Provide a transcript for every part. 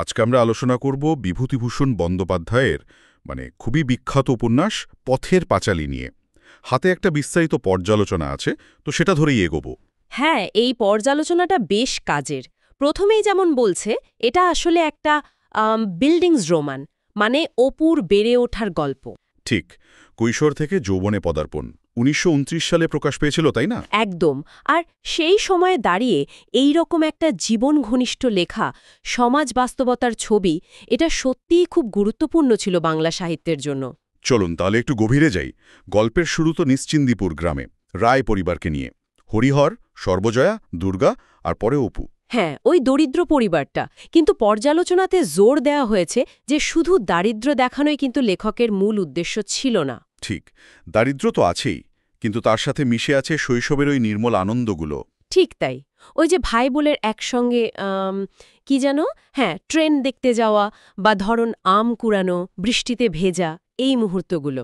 আজকে আমরা আলোচনা করব বিভূতিভূষণ বন্দ্যোপাধ্যায়ের খুবই বিখ্যাত উপন্যাস পথের পাঁচালী নিয়ে। হাতে একটা বিস্তারিত পর্যালোচনা আছে, তো সেটা ধরেই এগোবো। হ্যাঁ, এই পর্যালোচনাটা বেশ কাজের। প্রথমেই যেমন বলছে, এটা আসলে একটা বিল্ডিংস রোমান, মানে অপুর বেড়ে ওঠার গল্প। ঠিক, কৈশোর থেকে যৌবনে পদার্পণ ১৯২৯ সালে প্রকাশ পেয়েছিল, তাই না? একদম। আর সেই সময়ে দাঁড়িয়ে এই রকম একটা জীবন ঘনিষ্ঠ লেখা, সমাজ বাস্তবতার ছবি, এটা সত্যিই খুব গুরুত্বপূর্ণ ছিল বাংলা সাহিত্যের জন্য। চলুন তাহলে একটু গভীরে যাই। গল্পের শুরু তো নিশ্চিন্দিপুর গ্রামে, রায় পরিবারকে নিয়ে। হরিহর, সর্বজয়া, দুর্গা আর পরে অপু। হ্যাঁ, ওই দরিদ্র পরিবারটা। কিন্তু পর্যালোচনাতে জোর দেওয়া হয়েছে যে শুধু দারিদ্র্য দেখানোই কিন্তু লেখকের মূল উদ্দেশ্য ছিল না। ঠিক, দারিদ্র্য তো আছেই, কিন্তু তার সাথে মিশে আছে শৈশবের ওই নির্মল আনন্দগুলো। ঠিক তাই। ওই যে ভাই বোনের একসঙ্গে কি যেন, হ্যাঁ, ট্রেন দেখতে যাওয়া, বা ধরুন আম কুড়ানো, বৃষ্টিতে ভেজা, এই মুহূর্তগুলো।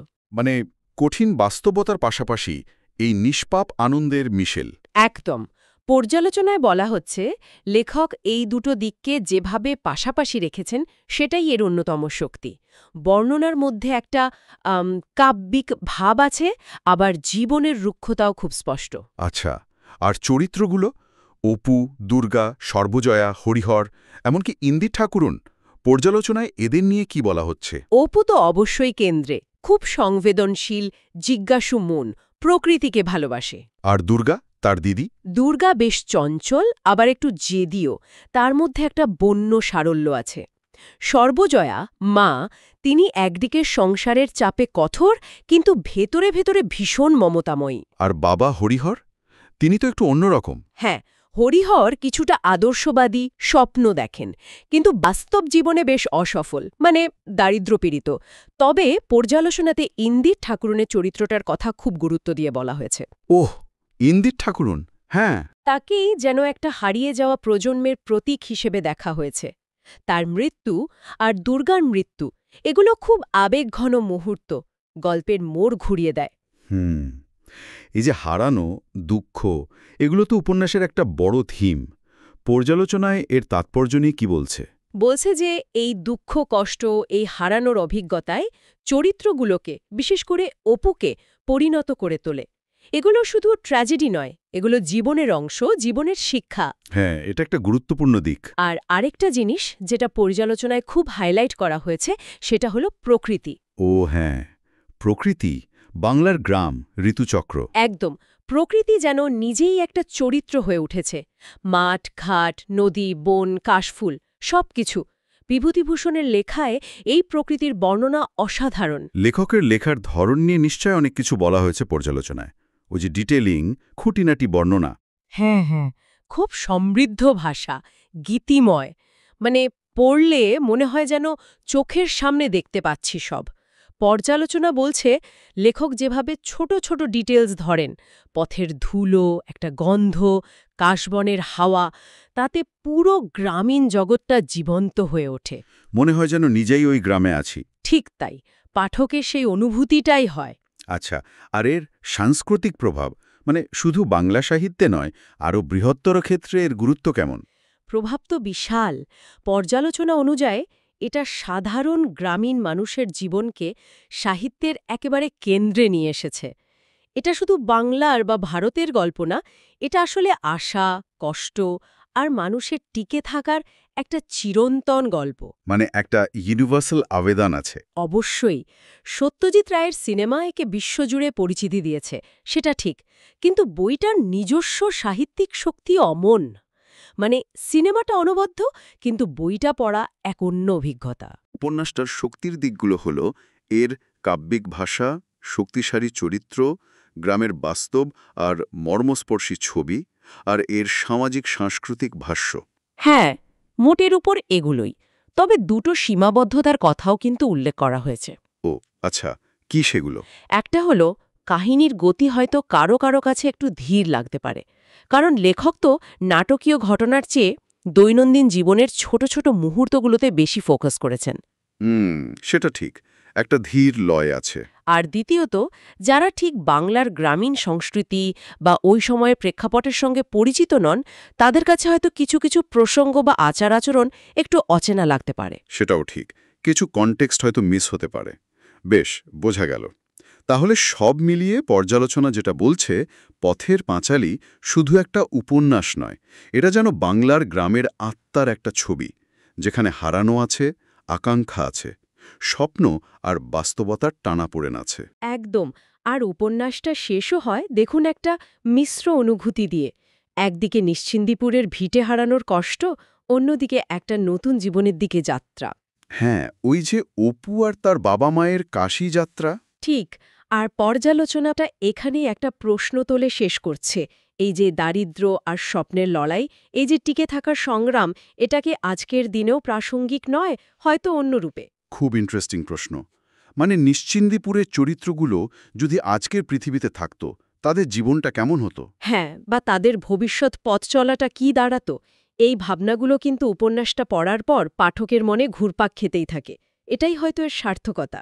কঠিন বাস্তবতার পাশাপাশি এই নিষ্পাপ আনন্দের মিশেল। একদম। পর্যালোচনায় বলা হচ্ছে, লেখক এই দুটো দিককে যেভাবে পাশাপাশি রেখেছেন সেটাই এর অন্যতম শক্তি। বর্ণনার মধ্যে একটা কাব্যিক ভাব আছে, আবার জীবনের রুক্ষতাও খুব স্পষ্ট। আচ্ছা, আর চরিত্রগুলো? অপু, দুর্গা, সর্বজয়া, হরিহর, এমনকি ইন্দির ঠাকুরুন, পর্যালোচনায় এদের নিয়ে কি বলা হচ্ছে? অপু তো অবশ্যই কেন্দ্রে, খুব সংবেদনশীল, জিজ্ঞাসু মন, প্রকৃতিকে ভালোবাসে। আর দুর্গা, তার দিদি? দুর্গা বেশ চঞ্চল, আবার একটু জেদিও, তার মধ্যে একটা বন্য সারল্য আছে। সর্বজয়া, মা, তিনি একদিকে সংসারের চাপে কঠোর, কিন্তু ভেতরে ভেতরে ভীষণ মমতাময়ী। আর বাবা হরিহর, তিনি তো একটু অন্যরকম। হ্যাঁ, হরিহর কিছুটা আদর্শবাদী, স্বপ্ন দেখেন, কিন্তু বাস্তব জীবনে বেশ অসফল, মানে দারিদ্র্যপীড়িত। তবে পর্যালোচনাতে ইন্দির ঠাকুরনের চরিত্রটার কথা খুব গুরুত্ব দিয়ে বলা হয়েছে। ওহ, ইন্দির ঠাকুরুন, হ্যাঁ। তাকেই যেন একটা হারিয়ে যাওয়া প্রজন্মের প্রতীক হিসেবে দেখা হয়েছে। তার মৃত্যু আর দুর্গার মৃত্যু, এগুলো খুব আবেগঘন মুহূর্ত, গল্পের মোড় ঘুরিয়ে দেয়। এই যে হারানো, দুঃখ, এগুলো তো উপন্যাসের একটা বড় থিম। পর্যালোচনায় এর তাৎপর্য নিয়ে কি বলছে? বলছে যে এই দুঃখ, কষ্ট, এই হারানোর অভিজ্ঞতায় চরিত্রগুলোকে, বিশেষ করে অপুকে, পরিণত করে তোলে। এগুলো শুধু ট্র্যাজেডি নয়, এগুলো জীবনের অংশ, জীবনের শিক্ষা। হ্যাঁ, এটা একটা গুরুত্বপূর্ণ দিক। আর আরেকটা জিনিস যেটা পর্যালোচনায় খুব হাইলাইট করা হয়েছে, সেটা হলো প্রকৃতি। ও হ্যাঁ, প্রকৃতি, বাংলার গ্রাম, ঋতুচক্র। একদম। প্রকৃতি যেন নিজেই একটা চরিত্র হয়ে উঠেছে। মাঠ, ঘাট, নদী, বন, কাশফুল, সবকিছু। বিভূতিভূষণের লেখায় এই প্রকৃতির বর্ণনা অসাধারণ। লেখকের লেখার ধরন নিয়ে নিশ্চয় অনেক কিছু বলা হয়েছে পর্যালোচনায়। ওই যে ডিটেলিং, খুঁটিনাটি বর্ণনা। হ্যাঁ, হ্যাঁ, খুব সমৃদ্ধ ভাষা, গীতিময়। মানে পড়লে মনে হয় যেন চোখের সামনে দেখতে পাচ্ছি সব। পর্যালোচনা বলছে, লেখক যেভাবে ছোট ছোট ডিটেলস ধরেন, পথের ধুলো, একটা গন্ধ, কাশবনের হাওয়া, তাতে পুরো গ্রামীণ জগৎটা জীবন্ত হয়ে ওঠে। মনে হয় যেন নিজেই ওই গ্রামে আছি। ঠিক তাই, পাঠকের সেই অনুভূতিটাই হয়। আচ্ছা, আর এর সাংস্কৃতিক প্রভাব, শুধু বাংলা সাহিত্যে নয়, আরও বৃহত্তর ক্ষেত্রে এর গুরুত্ব কেমন? প্রভাব তো বিশাল। পর্যালোচনা অনুযায়ী এটা সাধারণ গ্রামীণ মানুষের জীবনকে সাহিত্যের একেবারে কেন্দ্রে নিয়ে এসেছে। এটা শুধু বাংলার বা ভারতের গল্প না, এটা আসলে আশা, কষ্ট আর মানুষের টিকে থাকার একটা চিরন্তন গল্প। একটা ইউনিভার্সাল আবেদন আছে। অবশ্যই। সত্যজিৎ রায়ের সিনেমা একে বিশ্বজুড়ে পরিচিতি দিয়েছে, সেটা ঠিক, কিন্তু বইটার নিজস্ব সাহিত্যিক শক্তি অমন। সিনেমাটা অনবদ্য, কিন্তু বইটা পড়া এক অন্য অভিজ্ঞতা। উপন্যাসটার শক্তির দিকগুলো হল এর কাব্যিক ভাষা, শক্তিশালী চরিত্র, গ্রামের বাস্তব আর মর্মস্পর্শী ছবি, আর এর সামাজিক সাংস্কৃতিক ভাষ্য। হ্যাঁ, মোটের উপর এগুলোই। তবে দুটো সীমাবদ্ধতার কথাও কিন্তু উল্লেখ করা হয়েছে। ও আচ্ছা, কি সেগুলো? একটা হলো, কাহিনীর গতি হয়তো কারো কারো কাছে একটু ধীর লাগতে পারে, কারণ লেখক তো নাটকীয় ঘটনার চেয়ে দৈনন্দিন জীবনের ছোট ছোট মুহূর্তগুলোতে বেশি ফোকাস করেছেন। সেটা ঠিক। একটা ধীর লয় আছে। আর দ্বিতীয়ত, যারা ঠিক বাংলার গ্রামীণ সংস্কৃতি বা ওই সময়ের প্রেক্ষাপটের সঙ্গে পরিচিত নন, তাদের কাছে হয়তো কিছু কিছু প্রসঙ্গ বা আচার-আচরণ একটু অচেনা লাগতে পারে। সেটাও ঠিক, কিছু কনটেক্সট হয়তো মিস হতে পারে। বেশ, বোঝা গেল। তাহলে সব মিলিয়ে পর্যালোচনা যেটা বলছে, পথের পাঁচালী শুধু একটা উপন্যাস নয়, এটা যেন বাংলার গ্রামের আত্মার একটা ছবি, যেখানে হারানো আছে, আকাঙ্ক্ষা আছে, স্বপ্ন আর বাস্তবতার টানাপোড়েন আছে। একদম। আর উপন্যাসটা শেষও হয় দেখুন একটা মিশ্র অনুভূতি দিয়ে। একদিকে নিশ্চিন্দিপুরের ভিটে হারানোর কষ্ট, অন্যদিকে একটা নতুন জীবনের দিকে যাত্রা। হ্যাঁ, ওই যে অপু আর তার বাবা মায়ের কাশী যাত্রা। ঠিক। আর পর্যালোচনাটা এখানেই একটা প্রশ্ন তোলে শেষ করছে। এই যে দারিদ্র্য আর স্বপ্নের লড়াই, এই যে টিকে থাকার সংগ্রাম, এটা কি আজকের দিনেও প্রাসঙ্গিক নয়, হয়তো অন্য রূপে? খুব ইন্টারেস্টিং প্রশ্ন। মানে নিশ্চিন্দিপুরের চরিত্রগুলো যদি আজকের পৃথিবীতে থাকত, তাদের জীবনটা কেমন হতো? হ্যাঁ, বা তাদের ভবিষ্যৎ পথ চলাটা কি দাঁড়াতো? এই ভাবনাগুলো কিন্তু উপন্যাসটা পড়ার পর পাঠকের মনে ঘুরপাক খেতেই থাকে। এটাই হয়তো এর সার্থকতা।